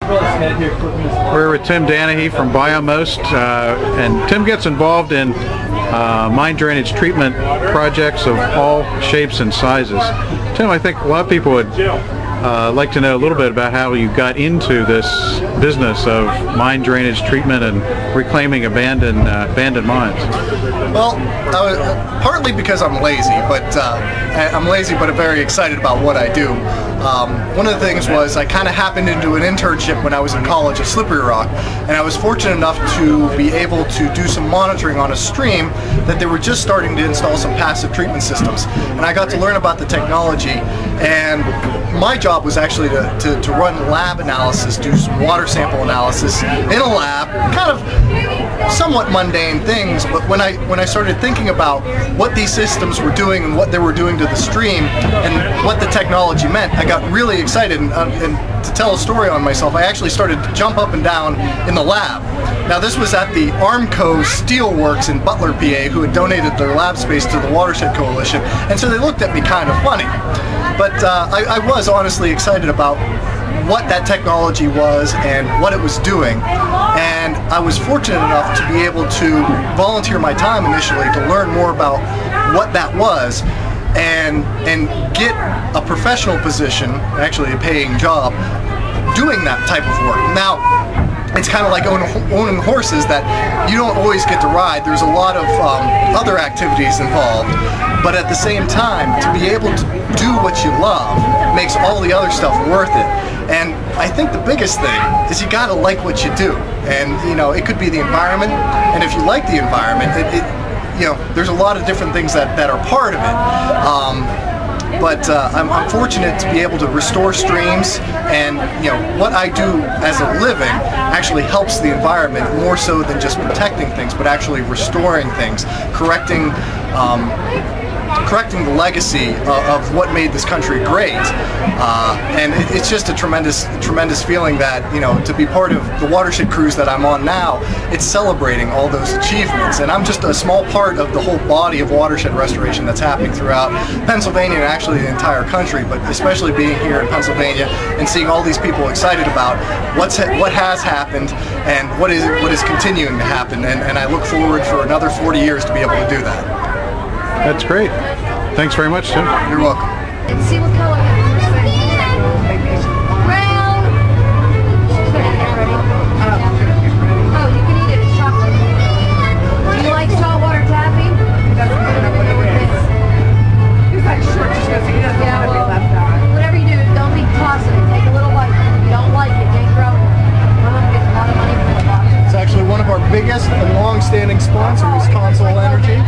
We're with Tim Danehy from Biomost, and Tim gets involved in mine drainage treatment projects of all shapes and sizes. Tim, I think a lot of people would like to know a little bit about how you got into this business of mine drainage treatment and reclaiming abandoned mines. Well, partly because I'm lazy, but I'm very excited about what I do. One of the things was I kind of happened into an internship when I was in college at Slippery Rock, and I was fortunate enough to be able to do some monitoring on a stream that they were just starting to install some passive treatment systems. And I got to learn about the technology, and my job was actually to run lab analysis, do some water sample analysis in a lab, kind of somewhat mundane things, but when I started thinking about what these systems were doing and what they were doing to the stream and what the technology meant, I got really excited, and to tell a story on myself, I actually started to jump up and down in the lab. Now this was at the Armco Steelworks in Butler, PA, who had donated their lab space to the Watershed Coalition, and so they looked at me kind of funny. But I was honestly excited about what that technology was and what it was doing, and I was fortunate enough to be able to volunteer my time initially to learn more about what that was and get a professional position, actually a paying job, doing that type of work. Now, it's kind of like owning horses that you don't always get to ride. There's a lot of other activities involved, but at the same time, to be able to do what you love makes all the other stuff worth it. And I think the biggest thing is you gotta like what you do. And you know, it could be the environment, and if you like the environment, you know, there's a lot of different things that are part of it. But I'm fortunate to be able to restore streams, and you know, what I do as a living actually helps the environment more so than just protecting things, but actually restoring things, correcting the legacy of what made this country great, and it's just a tremendous feeling that, you know, to be part of the watershed cruise that I'm on now, it's celebrating all those achievements, and I'm just a small part of the whole body of watershed restoration that's happening throughout Pennsylvania and actually the entire country, but especially being here in Pennsylvania and seeing all these people excited about what has happened and what is continuing to happen, and I look forward for another 40 years to be able to do that. That's great. Thanks very much, Tim. You're welcome. Let's see what color. Brown. Oh, you can eat it. It's chocolate. Do you like saltwater taffy? Yeah, well, whatever you do, don't be tossing it. Take a little bite. If you don't like it, can't grow it. We're going to get a lot of money for the box. It's actually one of our biggest and long-standing sponsors, Console Energy.